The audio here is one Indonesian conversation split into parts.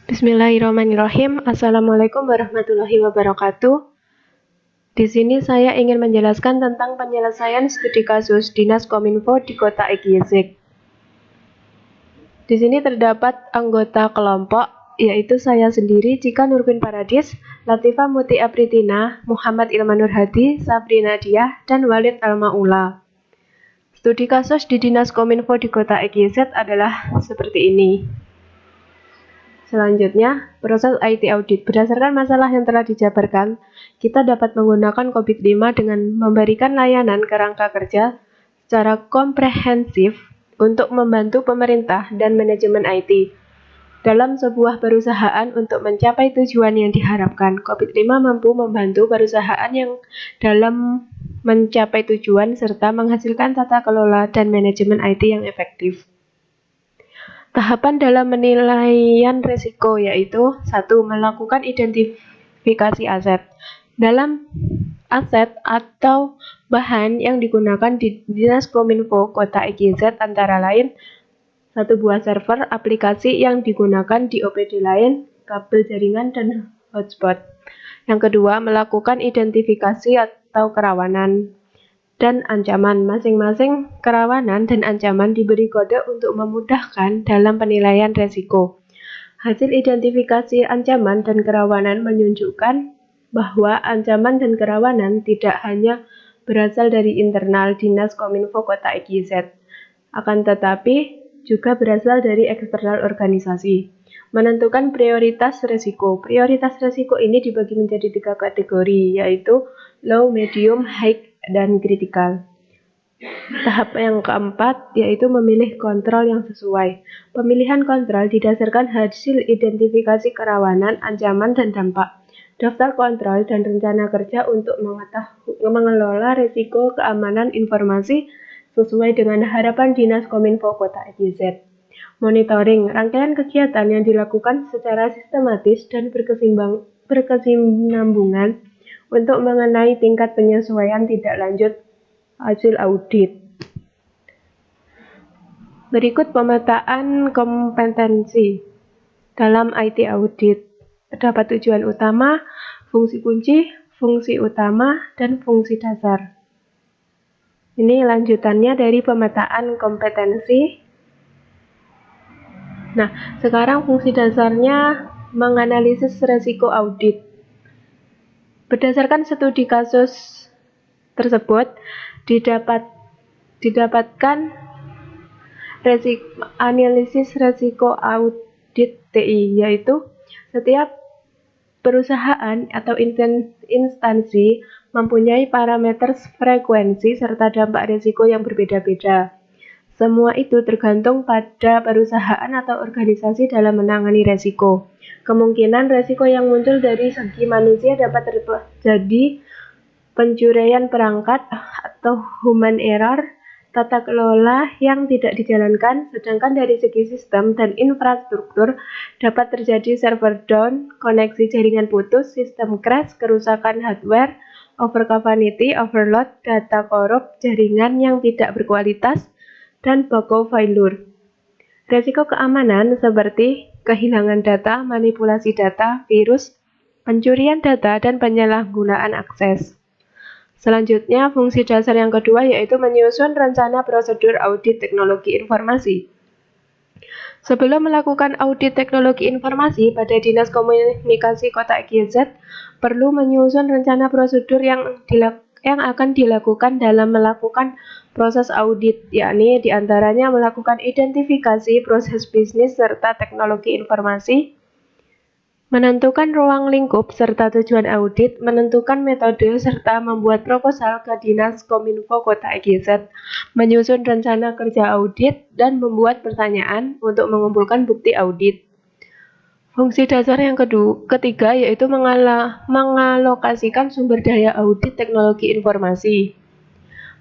Bismillahirrahmanirrahim. Assalamualaikum warahmatullahi wabarakatuh. Di sini saya ingin menjelaskan tentang penyelesaian studi kasus Dinas Kominfo di Kota Egyezek. Di sini terdapat anggota kelompok, yaitu saya sendiri, Cika Nurpin Paradis, Latifah Muti Apritina, Muhammad Ilman Nurhadi, Sabri Nadia, dan Walid Almaula. Studi kasus di Dinas Kominfo di Kota Egyezek adalah seperti ini. Selanjutnya, proses IT audit. Berdasarkan masalah yang telah dijabarkan, kita dapat menggunakan COVID-5 dengan memberikan layanan kerangka kerja secara komprehensif untuk membantu pemerintah dan manajemen IT dalam sebuah perusahaan untuk mencapai tujuan yang diharapkan. COVID-5 mampu membantu perusahaan yang dalam mencapai tujuan serta menghasilkan tata kelola dan manajemen IT yang efektif. Tahapan dalam penilaian risiko yaitu 1. Melakukan identifikasi aset. Dalam aset atau bahan yang digunakan di Dinas Kominfo Kota Egyezek antara lain 1 buah server, aplikasi yang digunakan di OPD lain, kabel jaringan, dan hotspot. Yang kedua, melakukan identifikasi atau kerawanan dan ancaman. Masing-masing kerawanan dan ancaman diberi kode untuk memudahkan dalam penilaian risiko. Hasil identifikasi ancaman dan kerawanan menunjukkan bahwa ancaman dan kerawanan tidak hanya berasal dari internal Dinas Kominfo Kota Egyezek, akan tetapi juga berasal dari eksternal organisasi. Menentukan prioritas risiko. Prioritas risiko ini dibagi menjadi 3 kategori, yaitu low, medium, high, dan kritikal. Tahap yang keempat yaitu memilih kontrol yang sesuai. Pemilihan kontrol didasarkan hasil identifikasi kerawanan, ancaman, dan dampak. Daftar kontrol dan rencana kerja untuk mengelola risiko keamanan informasi sesuai dengan harapan Dinas Kominfo Kota Egyezek. Monitoring, rangkaian kegiatan yang dilakukan secara sistematis dan berkesinambungan untuk mengenai tingkat penyesuaian tidak lanjut hasil audit. Berikut pemetaan kompetensi dalam IT audit. Terdapat tujuan utama, fungsi kunci, fungsi utama, dan fungsi dasar. Ini lanjutannya dari pemetaan kompetensi. Nah, sekarang fungsi dasarnya menganalisis risiko audit. Berdasarkan studi kasus tersebut, didapatkan analisis risiko audit TI, yaitu setiap perusahaan atau instansi mempunyai parameter frekuensi serta dampak risiko yang berbeda-beda. Semua itu tergantung pada perusahaan atau organisasi dalam menangani risiko. Kemungkinan risiko yang muncul dari segi manusia dapat terjadi pencurian perangkat atau human error, tata kelola yang tidak dijalankan, sedangkan dari segi sistem dan infrastruktur dapat terjadi server down, koneksi jaringan putus, sistem crash, kerusakan hardware, overcapacity, overload, data korup, jaringan yang tidak berkualitas, dan bug failure. Risiko keamanan seperti kehilangan data, manipulasi data, virus, pencurian data, dan penyalahgunaan akses. Selanjutnya, fungsi dasar yang kedua yaitu menyusun rencana prosedur audit teknologi informasi. Sebelum melakukan audit teknologi informasi pada Dinas Komunikasi Kota Egyezek, perlu menyusun rencana prosedur yang akan dilakukan dalam melakukan proses audit, yakni diantaranya melakukan identifikasi proses bisnis serta teknologi informasi, menentukan ruang lingkup serta tujuan audit, menentukan metode serta membuat proposal ke Dinas Kominfo Kota Egyezek, menyusun rencana kerja audit, dan membuat pertanyaan untuk mengumpulkan bukti audit. Fungsi dasar yang ketiga yaitu mengalokasikan sumber daya audit teknologi informasi.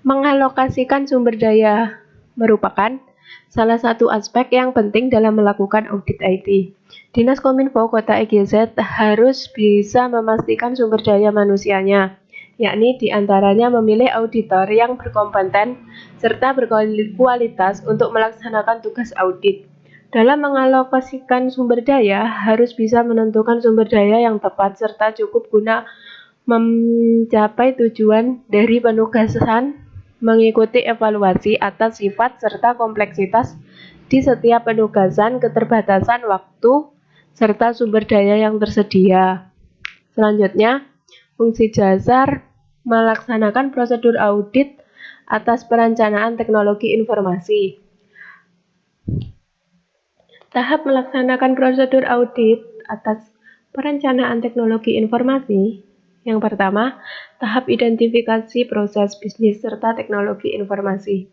Mengalokasikan sumber daya merupakan salah satu aspek yang penting dalam melakukan audit IT. Dinas Kominfo Kota Egyezek harus bisa memastikan sumber daya manusianya, yakni diantaranya memilih auditor yang berkompeten serta berkualitas untuk melaksanakan tugas audit. Dalam mengalokasikan sumber daya, harus bisa menentukan sumber daya yang tepat serta cukup guna mencapai tujuan dari penugasan, mengikuti evaluasi atas sifat serta kompleksitas di setiap penugasan, keterbatasan waktu, serta sumber daya yang tersedia. Selanjutnya, fungsi dasar melaksanakan prosedur audit atas perencanaan teknologi informasi. Tahap melaksanakan prosedur audit atas perencanaan teknologi informasi. Yang pertama, tahap identifikasi proses bisnis serta teknologi informasi.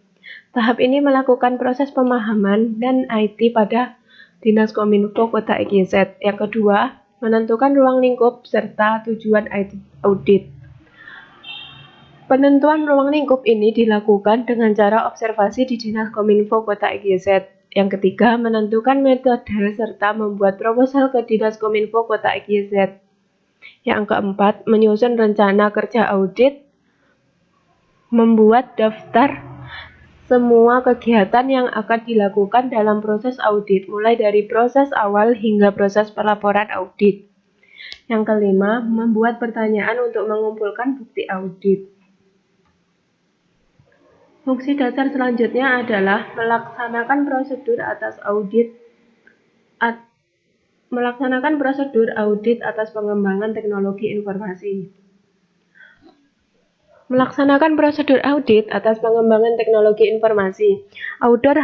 Tahap ini melakukan proses pemahaman dan IT pada Dinas Kominfo Kota IGZ. Yang kedua, menentukan ruang lingkup serta tujuan audit. Penentuan ruang lingkup ini dilakukan dengan cara observasi di Dinas Kominfo Kota IGZ. Yang ketiga, menentukan metode serta membuat proposal ke Dinas Kominfo Kota IGZ. Yang keempat, menyusun rencana kerja audit, membuat daftar semua kegiatan yang akan dilakukan dalam proses audit, mulai dari proses awal hingga proses pelaporan audit. Yang kelima, membuat pertanyaan untuk mengumpulkan bukti audit. Fungsi dasar selanjutnya adalah melaksanakan prosedur audit atas pengembangan teknologi informasi. Melaksanakan prosedur audit atas pengembangan teknologi informasi. Auditor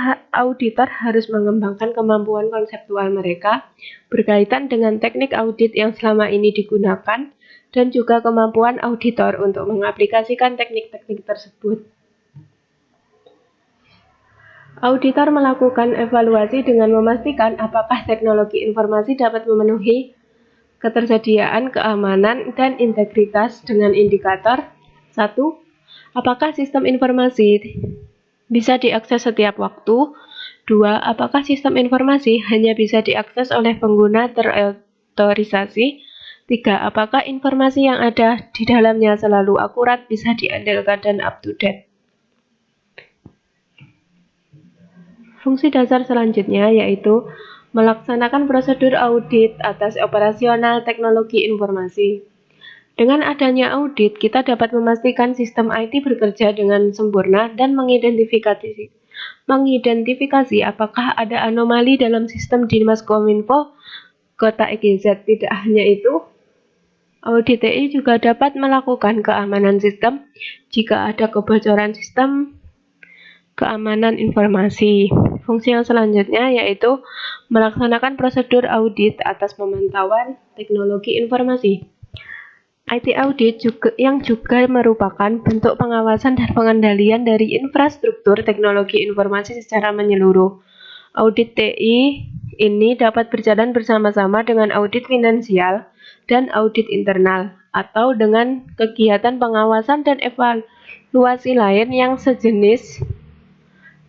harus mengembangkan kemampuan konseptual mereka berkaitan dengan teknik audit yang selama ini digunakan dan juga kemampuan auditor untuk mengaplikasikan teknik-teknik tersebut. Auditor melakukan evaluasi dengan memastikan apakah teknologi informasi dapat memenuhi ketersediaan, keamanan, dan integritas dengan indikator 1. Apakah sistem informasi bisa diakses setiap waktu? 2. Apakah sistem informasi hanya bisa diakses oleh pengguna terotorisasi? 3. Apakah informasi yang ada di dalamnya selalu akurat, bisa diandalkan, dan up-to-date? Fungsi dasar selanjutnya yaitu melaksanakan prosedur audit atas operasional teknologi informasi. Dengan adanya audit, kita dapat memastikan sistem IT bekerja dengan sempurna dan mengidentifikasi apakah ada anomali dalam sistem Dinas Kominfo Kota IGZ. Tidak hanya itu, audit TI juga dapat melakukan keamanan sistem jika ada kebocoran sistem keamanan informasi. Fungsi yang selanjutnya yaitu melaksanakan prosedur audit atas pemantauan teknologi informasi. IT audit yang juga merupakan bentuk pengawasan dan pengendalian dari infrastruktur teknologi informasi secara menyeluruh. Audit TI ini dapat berjalan bersama-sama dengan audit finansial dan audit internal, atau dengan kegiatan pengawasan dan evaluasi lain yang sejenis.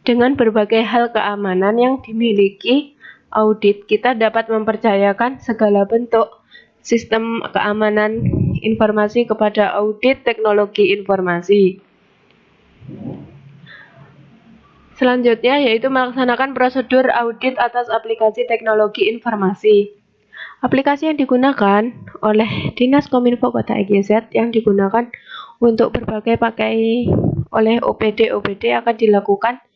Dengan berbagai hal keamanan yang dimiliki audit, kita dapat mempercayakan segala bentuk sistem keamanan informasi kepada audit teknologi informasi. Selanjutnya yaitu melaksanakan prosedur audit atas aplikasi teknologi informasi. Aplikasi yang digunakan oleh Dinas Kominfo Kota IGZ yang digunakan untuk berbagai pakai oleh OPD akan dilakukan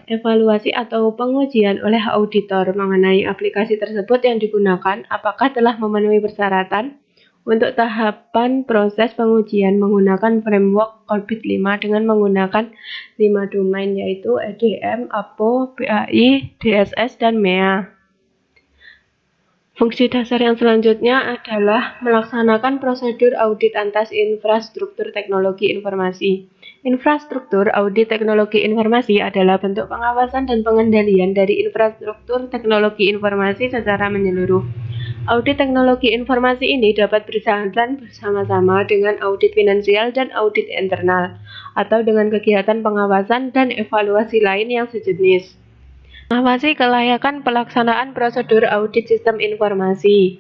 evaluasi atau pengujian oleh auditor mengenai aplikasi tersebut yang digunakan, apakah telah memenuhi persyaratan. Untuk tahapan proses pengujian menggunakan framework Orbit 5 dengan menggunakan 5 domain yaitu EDM, APO, PAI, DSS, dan MEA. Fungsi dasar yang selanjutnya adalah melaksanakan prosedur audit atas infrastruktur teknologi informasi. Infrastruktur audit teknologi informasi adalah bentuk pengawasan dan pengendalian dari infrastruktur teknologi informasi secara menyeluruh. Audit teknologi informasi ini dapat berjalan bersama-sama dengan audit finansial dan audit internal, atau dengan kegiatan pengawasan dan evaluasi lain yang sejenis. Mengawasi kelayakan pelaksanaan prosedur audit sistem informasi.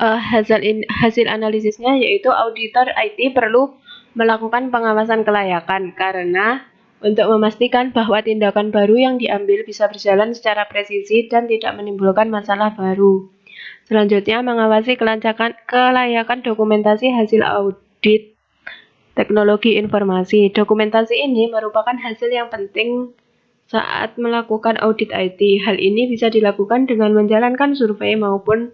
Hasil analisisnya yaitu auditor IT perlu melakukan pengawasan kelayakan karena untuk memastikan bahwa tindakan baru yang diambil bisa berjalan secara presisi dan tidak menimbulkan masalah baru. Selanjutnya, mengawasi kelayakan dokumentasi hasil audit teknologi informasi. Dokumentasi ini merupakan hasil yang penting saat melakukan audit IT. Hal ini bisa dilakukan dengan menjalankan survei maupun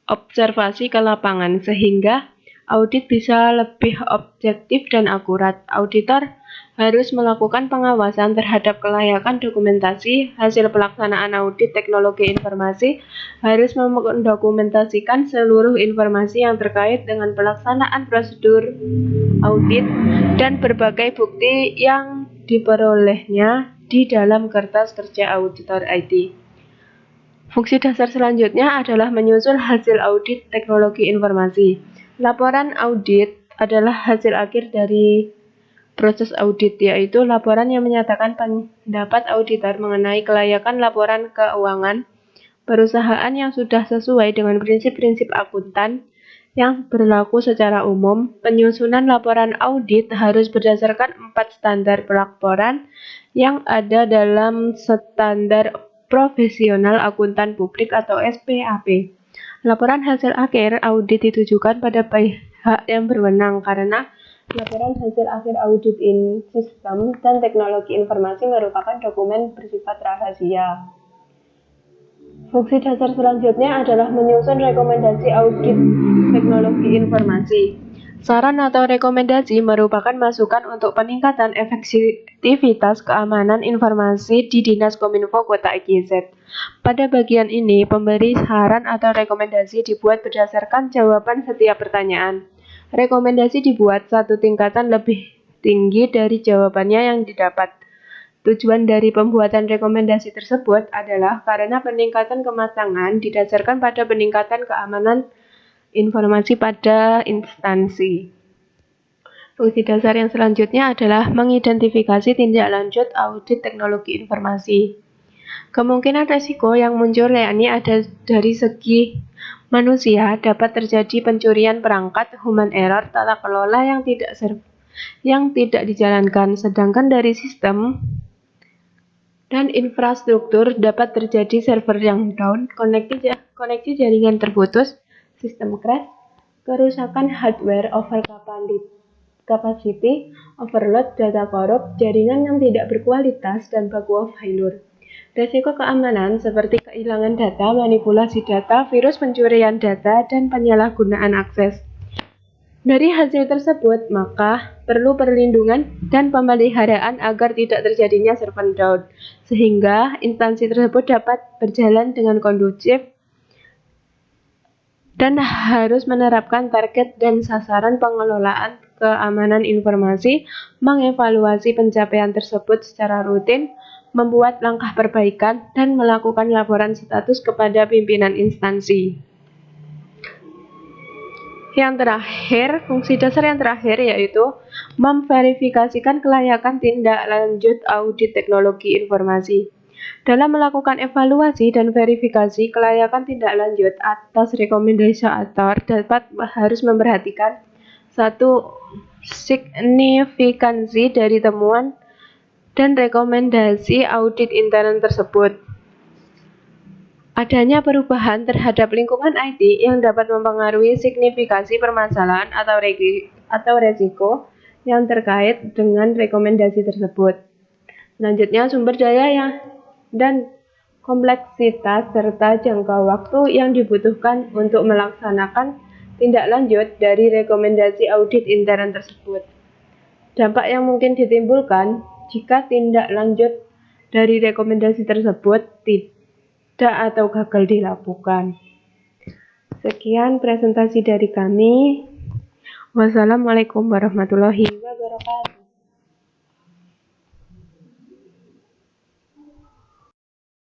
observasi ke lapangan, sehingga audit bisa lebih objektif dan akurat. Auditor harus melakukan pengawasan terhadap kelayakan dokumentasi hasil pelaksanaan audit teknologi informasi, harus mendokumentasikan seluruh informasi yang terkait dengan pelaksanaan prosedur audit dan berbagai bukti yang diperolehnya di dalam kertas kerja auditor IT. Fungsi dasar selanjutnya adalah menyusun hasil audit teknologi informasi. Laporan audit adalah hasil akhir dari proses audit, yaitu laporan yang menyatakan pendapat auditor mengenai kelayakan laporan keuangan perusahaan yang sudah sesuai dengan prinsip-prinsip akuntan yang berlaku secara umum. Penyusunan laporan audit harus berdasarkan 4 standar pelaporan yang ada dalam Standar Profesional Akuntan Publik atau SPAP. Laporan hasil akhir audit ditujukan pada pihak yang berwenang karena laporan hasil akhir audit sistem dan teknologi informasi merupakan dokumen bersifat rahasia. Fungsi dasar selanjutnya adalah menyusun rekomendasi audit teknologi informasi. Saran atau rekomendasi merupakan masukan untuk peningkatan efektivitas keamanan informasi di Dinas Kominfo Kota IKZ. Pada bagian ini, pemberi saran atau rekomendasi dibuat berdasarkan jawaban setiap pertanyaan. Rekomendasi dibuat satu tingkatan lebih tinggi dari jawabannya yang didapat. Tujuan dari pembuatan rekomendasi tersebut adalah karena peningkatan kematangan didasarkan pada peningkatan keamanan informasi pada instansi. Fungsi dasar yang selanjutnya adalah mengidentifikasi tindak lanjut audit teknologi informasi. Kemungkinan resiko yang muncul yakni ada dari segi manusia, dapat terjadi pencurian perangkat, human error, tata kelola yang tidak dijalankan, sedangkan dari sistem dan infrastruktur dapat terjadi server yang down, koneksi jaringan terputus, sistem crash, kerusakan hardware, over capacity, overload, data korup, jaringan yang tidak berkualitas, dan bug of failure. Risiko keamanan seperti kehilangan data, manipulasi data, virus pencurian data, dan penyalahgunaan akses. Dari hasil tersebut, maka perlu perlindungan dan pemeliharaan agar tidak terjadinya server down, sehingga instansi tersebut dapat berjalan dengan kondusif dan harus menerapkan target dan sasaran pengelolaan keamanan informasi, mengevaluasi pencapaian tersebut secara rutin, membuat langkah perbaikan, dan melakukan laporan status kepada pimpinan instansi. Yang terakhir, fungsi dasar yang terakhir yaitu memverifikasikan kelayakan tindak lanjut audit teknologi informasi. Dalam melakukan evaluasi dan verifikasi kelayakan tindak lanjut atas rekomendasi auditor harus memperhatikan satu, signifikansi dari temuan dan rekomendasi audit intern tersebut. Adanya perubahan terhadap lingkungan IT yang dapat mempengaruhi signifikasi permasalahan atau resiko yang terkait dengan rekomendasi tersebut. Selanjutnya, sumber daya dan kompleksitas serta jangka waktu yang dibutuhkan untuk melaksanakan tindak lanjut dari rekomendasi audit intern tersebut. Dampak yang mungkin ditimbulkan jika tindak lanjut dari rekomendasi tersebut tidak atau gagal dilakukan. Sekian presentasi dari kami. Wassalamualaikum warahmatullahi wabarakatuh.